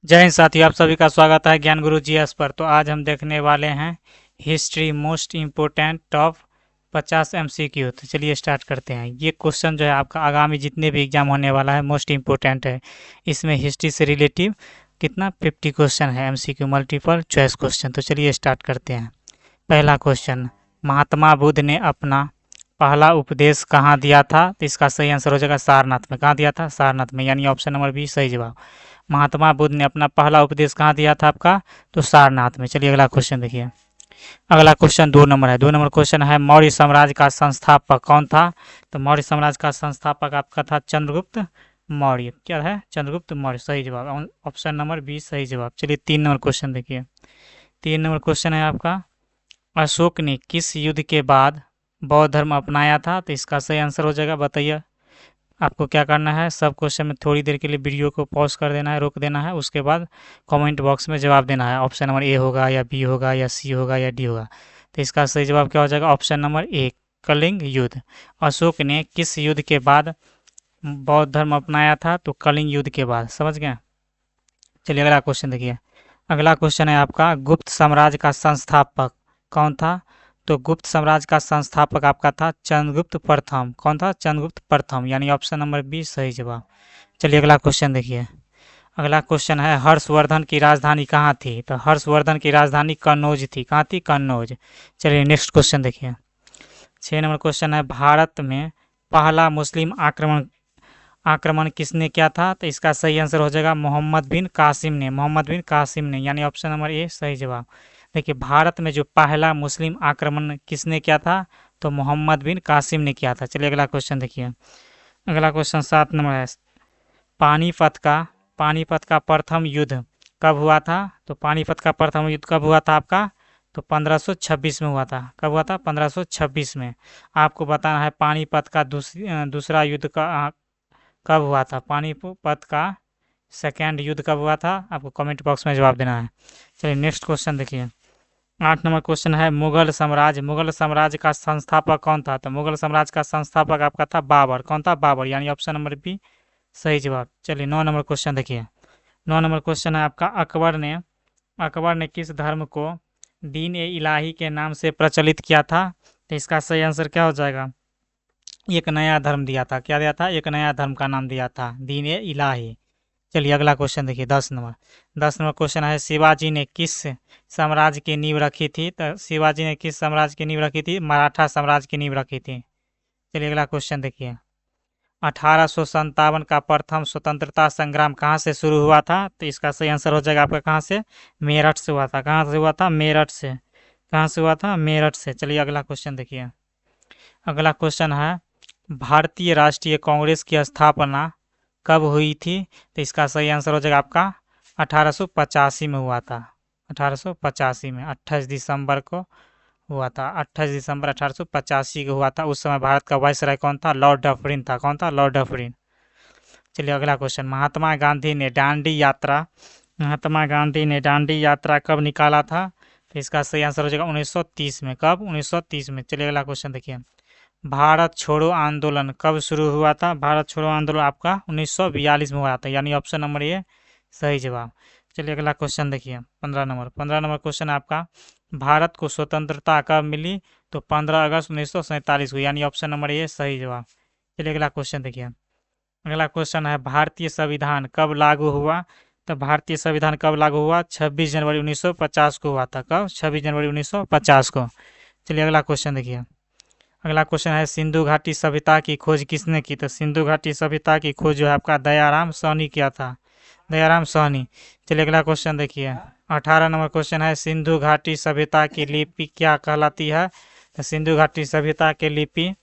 जय हिंद साथियों, आप सभी का स्वागत है ज्ञान गुरु जीएस पर। तो आज हम देखने वाले हैं history most important top 50 MCQ. तो चलिए स्टार्ट करते हैं। ये क्वेश्चन जो है आपका आगामी जितने भी एग्जाम होने वाला है मोस्ट इम्पोर्टेंट है। इसमें हिस्ट्री से रिलेटिव कितना 50 क्वेश्चन है एमसीक्यू मल्टीपल चॉइस क्वेश्चन। तो चलिए स्टार्ट करते हैं। पहला क्वेश्चन, महात्मा बुद्ध ने अपना पहला उपदेश कहाँ दिया था? तो इसका सही आंसर हो जाएगा सारनाथ में। कहाँ दिया था? सारनाथ में, यानी ऑप्शन नंबर बी सही जवाब। महात्मा बुद्ध ने अपना पहला उपदेश कहाँ दिया था आपका? तो सारनाथ में। चलिए अगला क्वेश्चन देखिए। अगला क्वेश्चन 2 नंबर है। 2 नंबर क्वेश्चन है, मौर्य साम्राज्य का संस्थापक कौन था? तो मौर्य साम्राज्य का संस्थापक आपका था चंद्रगुप्त मौर्य। क्या है? चंद्रगुप्त मौर्य। सही जवाब, ऑप्शन नंबर बी सही जवाब। चलिए 3 नंबर क्वेश्चन देखिए। 3 नंबर क्वेश्चन है आपका, अशोक ने किस युद्ध के बाद बौद्ध धर्म अपनाया था? तो इसका सही आंसर हो जाएगा, बताइए। आपको क्या करना है, सब क्वेश्चन में थोड़ी देर के लिए वीडियो को पॉज कर देना है, रोक देना है, उसके बाद कमेंट बॉक्स में जवाब देना है। ऑप्शन नंबर ए होगा या बी होगा या सी होगा या डी होगा। तो इसका सही जवाब क्या हो जाएगा? ऑप्शन नंबर ए, कलिंग युद्ध। अशोक ने किस युद्ध के बाद बौद्ध धर्म अपनाया था? तो कलिंग युद्ध के बाद। समझ गए? चलिए अगला क्वेश्चन देखिए। अगला क्वेश्चन है आपका, गुप्त साम्राज्य का संस्थापक कौन था? तो गुप्त साम्राज्य का संस्थापक आपका था चंद्रगुप्त प्रथम। कौन था? चंद्रगुप्त प्रथम, यानी ऑप्शन नंबर बी सही जवाब। चलिए अगला क्वेश्चन देखिए। अगला क्वेश्चन है, हर्षवर्धन की राजधानी कहाँ थी? तो हर्षवर्धन की राजधानी कन्नौज थी। कहाँ थी? कन्नौज। चलिए नेक्स्ट क्वेश्चन देखिए। 6 नंबर क्वेश्चन है, भारत में पहला मुस्लिम आक्रमण आक्रमण किसने किया था? तो इसका सही आंसर हो जाएगा मोहम्मद बिन कासिम ने। मोहम्मद बिन कासिम ने, यानी ऑप्शन नंबर ए सही जवाब। देखिए, भारत में जो पहला मुस्लिम आक्रमण किसने किया था? तो मोहम्मद बिन कासिम ने किया था। चलिए अगला क्वेश्चन देखिए। अगला क्वेश्चन 7 नंबर है, पानीपत का पानीपत का प्रथम युद्ध कब हुआ था? तो पानीपत का प्रथम युद्ध कब हुआ था आपका? तो 1526 में हुआ था। कब हुआ था? 1526 में। आपको बताना है पानीपत का दूसरा युद्ध का कब हुआ था? पानीपत का सेकेंड युद्ध कब हुआ था? आपको कमेंट बॉक्स में जवाब देना है। चलिए नेक्स्ट क्वेश्चन देखिए। 8 नंबर क्वेश्चन है, मुगल साम्राज्य का संस्थापक कौन था? तो मुगल साम्राज्य का संस्थापक आपका था बाबर। कौन था? बाबर, यानी ऑप्शन नंबर बी सही जवाब। चलिए 9 नंबर क्वेश्चन देखिए। 9 नंबर क्वेश्चन है आपका, अकबर ने किस धर्म को दीन ए इलाही के नाम से प्रचलित किया था? तो इसका सही आंसर क्या हो जाएगा? एक नया धर्म दिया था। क्या दिया था? एक नया धर्म का नाम दिया था, दीन ए इलाही। चलिए अगला क्वेश्चन देखिए। 10 नंबर 10 नंबर क्वेश्चन है, शिवाजी ने किस साम्राज्य की नींव रखी थी? तो शिवाजी ने किस साम्राज्य की नींव रखी थी? मराठा साम्राज्य की नींव रखी थी। चलिए अगला क्वेश्चन देखिए। 1857 का प्रथम स्वतंत्रता संग्राम कहाँ से शुरू हुआ था? तो इसका सही आंसर हो जाएगा आपका कहाँ से? मेरठ से हुआ था। कहाँ से हुआ था? मेरठ से। कहाँ से हुआ था? मेरठ से। चलिए अगला क्वेश्चन देखिए। अगला क्वेश्चन है, भारतीय राष्ट्रीय कांग्रेस की स्थापना कब हुई थी? तो इसका सही आंसर हो जाएगा आपका 1885 में हुआ था। 1885 में 28 दिसंबर को हुआ था। 28 दिसंबर 1885 को हुआ था। उस समय भारत का वायसराय कौन था? लॉर्ड डफरिन था। कौन था? Lord Dufferin. चलिए अगला क्वेश्चन, महात्मा गांधी ने दांडी यात्रा कब निकाला था? तो इसका सही आंसर हो जाएगा 1930 में। कब? 1930 में। चलिए अगला क्वेश्चन देखिए। भारत छोड़ो आंदोलन कब शुरू हुआ था? भारत छोड़ो आंदोलन आपका 1942 में हुआ था, यानी ऑप्शन नंबर ए सही जवाब। चलिए अगला क्वेश्चन देखिए। 15 नंबर क्वेश्चन आपका, भारत को स्वतंत्रता कब मिली? तो 15 अगस्त 1947 को, यानी ऑप्शन नंबर ए सही जवाब। चलिए अगला क्वेश्चन देखिए। अगला क्वेश्चन है, भारतीय संविधान कब लागू हुआ? तो भारतीय संविधान कब लागू हुआ? 26 जनवरी 1950 को हुआ था। कब? 26 जनवरी 1950 को। चलिए अगला क्वेश्चन देखिए। अगला क्वेश्चन है, सिंधु घाटी सभ्यता की खोज किसने की? तो सिंधु घाटी सभ्यता की खोज जो है आपका दयाराम साहनी किया था। दयाराम साहनी। चलिए अगला क्वेश्चन देखिए। 18 नंबर क्वेश्चन है, सिंधु घाटी सभ्यता की लिपि क्या कहलाती है? तो सिंधु घाटी सभ्यता की लिपि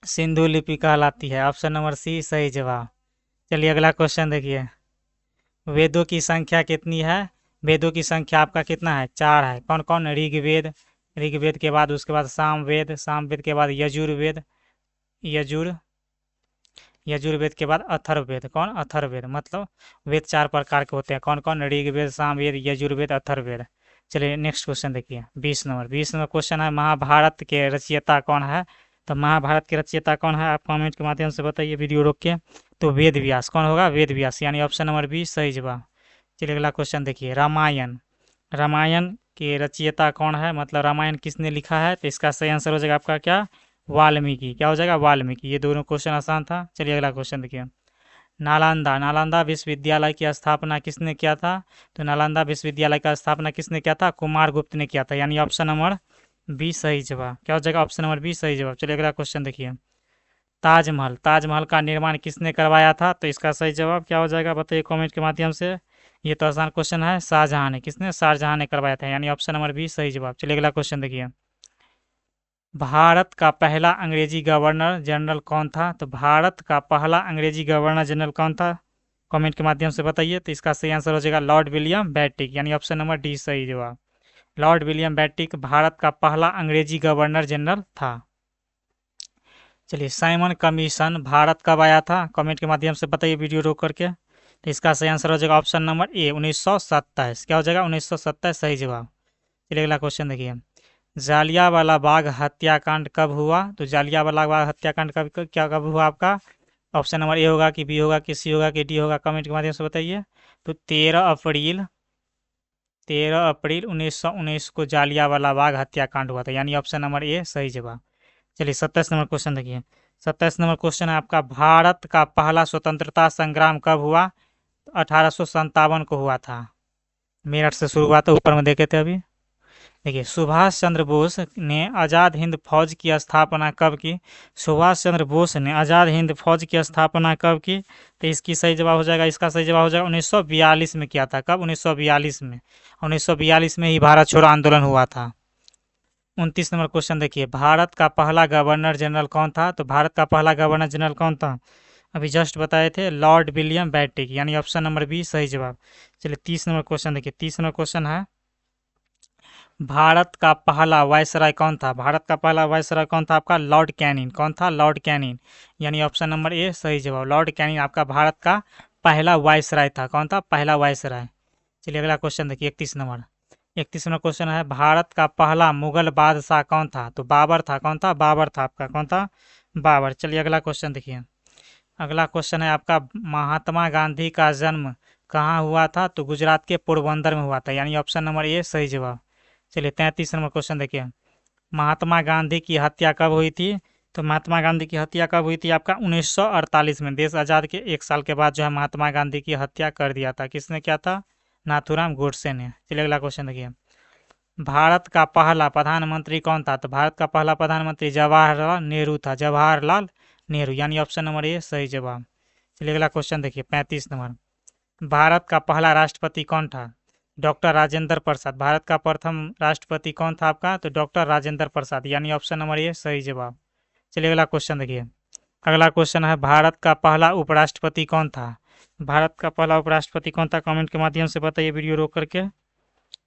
सिंधु लिपि कहलाती है। ऑप्शन नंबर सी सही जवाब। चलिए अगला क्वेश्चन देखिए। वेदों की संख्या कितनी है? वेदों की संख्या आपका कितना है? 4 है। कौन कौन? ऋग्वेद के बाद उसके बाद सामवेद के बाद यजुर यजुर्वेद के बाद अथर्ववेद। कौन? अथर्ववेद। मतलब वेद 4 प्रकार के होते हैं। कौन कौन? ऋग्वेद, सामवेद, यजुर्वेद, अथर्ववेद। चलिए नेक्स्ट क्वेश्चन देखिए। 20 नंबर क्वेश्चन है, महाभारत के रचयिता कौन है? तो महाभारत के रचयिता कौन है? आप कमेंट के माध्यम से बताइए वीडियो रोक के। तो वेद व्यास। कौन होगा? वेद व्यास, यानी ऑप्शन नंबर बी सही जवाब। चलिए अगला क्वेश्चन देखिए, रामायण। रामायण के रचयिता कौन है, मतलब रामायण किसने लिखा है, तो इसका सही आंसर हो जाएगा आपका क्या, वाल्मीकि। क्या हो जाएगा, वाल्मीकि। ये दोनों क्वेश्चन आसान था। चलिए अगला क्वेश्चन देखिए, नालंदा। नालंदा विश्वविद्यालय की स्थापना किसने किया था, तो नालंदा विश्वविद्यालय का स्थापना किसने किया था, कुमारगुप्त ने किया था, यानी ऑप्शन नंबर बी सही जवाब। क्या हो जाएगा, ऑप्शन नंबर बी सही जवाब। चलिए अगला क्वेश्चन देखिए, ताजमहल। ताजमहल का निर्माण किसने करवाया था, तो इसका सही जवाब क्या हो जाएगा, बताइए कमेंट के माध्यम से। ये तो आसान क्वेश्चन है, शाहजहां ने। किसने, शाहजहां ने करवाया था, यानी ऑप्शन नंबर बी सही जवाब। चलिए अगला क्वेश्चन देखिए, भारत का पहला अंग्रेजी गवर्नर जनरल कौन था, तो भारत का पहला अंग्रेजी गवर्नर जनरल कौन था, कमेंट के माध्यम से बताइए। तो इसका सही आंसर हो जाएगा लॉर्ड विलियम बेंटिक, यानी ऑप्शन नंबर डी सही जवाब। लॉर्ड विलियम बेंटिक भारत का पहला अंग्रेजी गवर्नर जनरल था। चलिए, साइमन कमीशन भारत कब आया था, कमेंट के माध्यम से बताइए वीडियो रोक करके। तो इसका सही आंसर हो जाएगा ऑप्शन नंबर ए 1927। क्या हो जाएगा, 1927 सही जवाब। चलिए अगला क्वेश्चन देखिए, जालियांवाला बाग हत्याकांड कब हुआ, तो जालियांवाला बाग हत्याकांड कब हुआ आपका, ऑप्शन नंबर ए होगा कि बी होगा कि सी होगा कि डी होगा, कमेंट के माध्यम से बताइए। तो 13 अप्रैल 1919 को जालियांवाला बाग हत्याकांड हुआ था, यानी ऑप्शन नंबर ए सही जवाब। चलिए 27 नंबर क्वेश्चन देखिए, 27 नंबर क्वेश्चन है आपका, भारत का पहला स्वतंत्रता संग्राम कब हुआ, 1857 को हुआ था। मेरठ से शुरू हुआ था, ऊपर में देखे थे अभी। देखिए, सुभाष चंद्र बोस ने आज़ाद हिंद फौज की स्थापना कब की, सुभाष चंद्र बोस ने आज़ाद हिंद फौज की स्थापना कब की, तो इसकी सही जवाब हो जाएगा, इसका सही जवाब हो जाएगा 1942 में किया था। कब, 1942 में। 1942 में ही भारत छोड़ो आंदोलन हुआ था। 29 नंबर क्वेश्चन देखिए, भारत का पहला गवर्नर जनरल कौन था, तो भारत का पहला गवर्नर जनरल कौन था, अभी जस्ट बताए थे, लॉर्ड विलियम बेंटिक, यानी ऑप्शन नंबर बी सही जवाब। चलिए 30 नंबर क्वेश्चन देखिए, 30 नंबर क्वेश्चन है, भारत का पहला वायसराय कौन था, भारत का पहला वायसराय कौन था आपका, लॉर्ड कैनिंग। कौन था, लॉर्ड कैनिंग, यानी ऑप्शन नंबर ए सही जवाब। लॉर्ड कैनिंग आपका भारत का पहला वायसराय था। कौन था, पहला वायसराय। चलिए अगला क्वेश्चन देखिए, 31 नंबर क्वेश्चन है, भारत का पहला मुगल बादशाह कौन था, तो बाबर था। कौन था, बाबर था आपका। कौन था, बाबर। चलिए अगला क्वेश्चन देखिए, अगला क्वेश्चन है आपका, महात्मा गांधी का जन्म कहाँ हुआ था, तो गुजरात के पोरबंदर में हुआ था, यानी ऑप्शन नंबर ए सही जवाब। चलिए 33 नंबर क्वेश्चन देखिए, महात्मा गांधी की हत्या कब हुई थी, तो महात्मा गांधी की हत्या कब हुई थी आपका, 1948 में। देश आज़ाद के 1 साल के बाद जो है महात्मा गांधी की हत्या कर दिया था। किसने किया था, नाथूराम गोडसे ने। चलिए अगला क्वेश्चन देखिए, भारत का पहला प्रधानमंत्री कौन था, तो भारत का पहला प्रधानमंत्री जवाहरलाल नेहरू था। जवाहरलाल नेहरू, यानी ऑप्शन नंबर ए सही जवाब। चलिए अगला क्वेश्चन देखिए, 35 नंबर, भारत का पहला राष्ट्रपति कौन था, डॉक्टर राजेंद्र प्रसाद। भारत का प्रथम राष्ट्रपति कौन था आपका, तो डॉक्टर राजेंद्र प्रसाद, यानी ऑप्शन नंबर ए सही जवाब। चलिए अगला क्वेश्चन देखिए, अगला क्वेश्चन है, भारत का पहला उपराष्ट्रपति कौन था, भारत का पहला उपराष्ट्रपति कौन था, कमेंट के माध्यम से बताइए वीडियो रोक करके।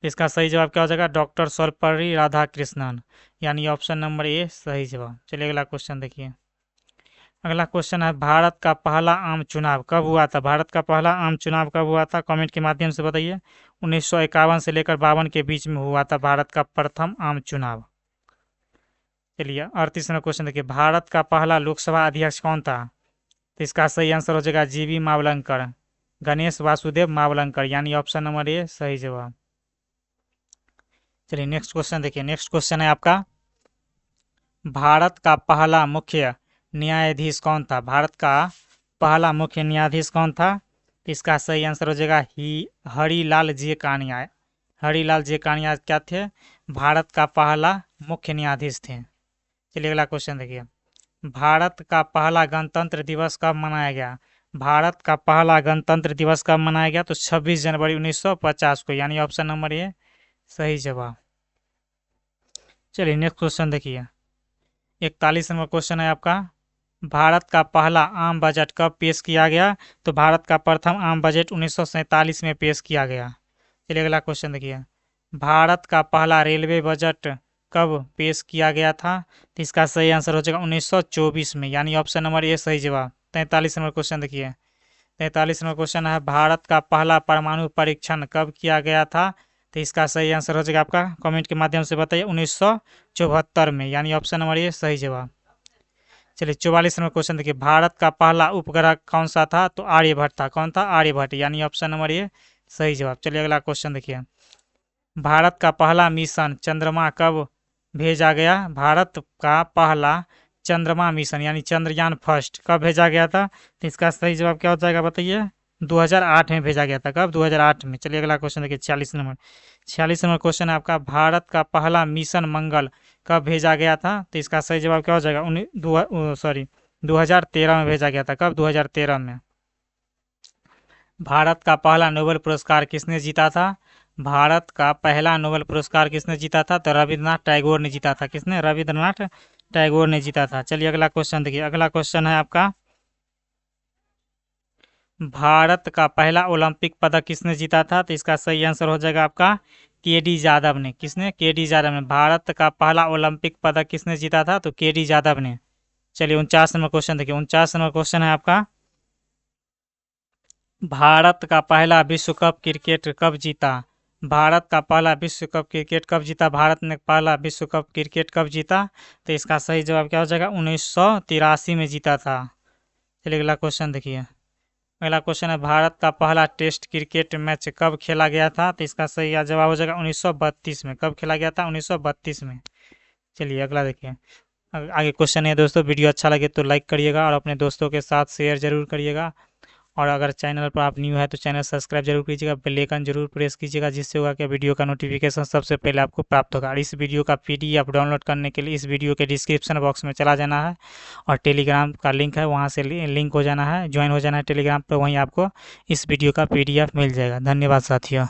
इसका सही जवाब क्या हो जाएगा, डॉक्टर सर्वपल्ली राधाकृष्णन, यानी ऑप्शन नंबर ए सही जवाब। चलिए अगला क्वेश्चन देखिए, अगला क्वेश्चन है, भारत का पहला आम चुनाव कब हुआ था, भारत का पहला आम चुनाव कब हुआ था, कमेंट के माध्यम से बताइए। 1951 से लेकर 52 के बीच में हुआ था भारत का प्रथम आम चुनाव। चलिए 38 नंबर क्वेश्चन देखिए, भारत का पहला लोकसभा अध्यक्ष कौन था, तो इसका सही आंसर हो जाएगा जीवी मावलंकर, गणेश वासुदेव मावलंकर, यानी ऑप्शन नंबर ए सही जवाब। चलिए नेक्स्ट क्वेश्चन देखिए, नेक्स्ट क्वेश्चन है आपका, भारत का पहला मुख्य न्यायाधीश कौन था, भारत का पहला मुख्य न्यायाधीश कौन था, तो इसका सही आंसर हो जाएगा हरिलाल जे कानिया। हरिलाल जे कानिया क्या थे, भारत का पहला मुख्य न्यायाधीश थे। चलिए अगला क्वेश्चन देखिए, भारत का पहला गणतंत्र दिवस कब मनाया गया, भारत का पहला गणतंत्र दिवस कब मनाया गया, तो 26 जनवरी 1950 को, यानी ऑप्शन नंबर ए सही जवाब। चलिए नेक्स्ट क्वेश्चन देखिए, 41 नंबर क्वेश्चन है आपका, भारत का पहला आम बजट कब पेश किया गया, तो भारत का प्रथम आम बजट 1947 में पेश किया गया। चलिए अगला क्वेश्चन देखिए, भारत का पहला रेलवे बजट कब पेश किया गया था, तो इसका सही आंसर हो जाएगा 1924 में, यानी ऑप्शन नंबर ए सही जवाब। 43 नंबर क्वेश्चन देखिए, 43 नंबर क्वेश्चन है, भारत का पहला परमाणु परीक्षण कब किया गया था, तो इसका सही आंसर हो जाएगा आपका, कमेंट के माध्यम से बताइए, 1974 में, यानी ऑप्शन नंबर ए सही जवाब। चलिए 44 नंबर क्वेश्चन देखिए, भारत का पहला उपग्रह कौन सा था, तो आर्यभट्ट था। कौन था, आर्यभट्ट, यानी ऑप्शन नंबर ए सही जवाब। चलिए अगला क्वेश्चन देखिए। भारत का पहला मिशन चंद्रमा कब भेजा गया? भारत का पहला चंद्रमा मिशन यानी चंद्रयान फर्स्ट कब भेजा गया था? तो इसका सही जवाब क्या हो जाएगा बताइए? 2008 में भेजा गया था। कब? 2008 में। चलिए अगला क्वेश्चन देखिए 46 नंबर। 46 नंबर क्वेश्चन है आपका, भारत का पहला मिशन मंगल कब भेजा गया था? तो इसका सही जवाब क्या हो जाएगा? 2013 में भेजा गया था। कब? 2013 में। भारत का पहला नोबेल पुरस्कार किसने जीता था? भारत का पहला नोबेल पुरस्कार किसने जीता था? तो रविन्द्रनाथ टैगोर ने जीता था। किसने? रविन्द्रनाथ टैगोर ने जीता था। चलिए अगला क्वेश्चन देखिए। अगला क्वेश्चन है आपका, भारत का पहला ओलंपिक पदक किसने जीता था? तो इसका सही आंसर हो जाएगा आपका के डी यादव ने। किसने? के डी यादव ने। भारत का पहला ओलंपिक पदक किसने जीता था? तो के डी यादव ने। चलिए 49 नंबर क्वेश्चन देखिए। 49 नंबर क्वेश्चन है आपका, भारत का पहला विश्व कप क्रिकेट कब जीता? भारत का पहला विश्व कप क्रिकेट कब जीता? भारत ने पहला विश्व कप क्रिकेट कब जीता? तो इसका सही जवाब क्या हो जाएगा? 1983 में जीता था। चलिए अगला क्वेश्चन देखिए। अगला क्वेश्चन है, भारत का पहला टेस्ट क्रिकेट मैच कब खेला गया था? तो इसका सही जवाब हो जाएगा 1932 में। कब खेला गया था? 1932 में। चलिए अगला देखिए। आगे क्वेश्चन है दोस्तों, वीडियो अच्छा लगे तो लाइक करिएगा और अपने दोस्तों के साथ शेयर जरूर करिएगा। और अगर चैनल पर आप न्यू है तो चैनल सब्सक्राइब जरूर कीजिएगा, बेल आइकन जरूर प्रेस कीजिएगा, जिससे होगा कि वीडियो का नोटिफिकेशन सबसे पहले आपको प्राप्त होगा। और इस वीडियो का पीडीएफ डाउनलोड करने के लिए इस वीडियो के डिस्क्रिप्शन बॉक्स में चला जाना है और टेलीग्राम का लिंक है, वहाँ से लिंक हो जाना है, ज्वाइन हो जाना है टेलीग्राम पर, वहीं आपको इस वीडियो का पीडीएफ मिल जाएगा। धन्यवाद साथियों।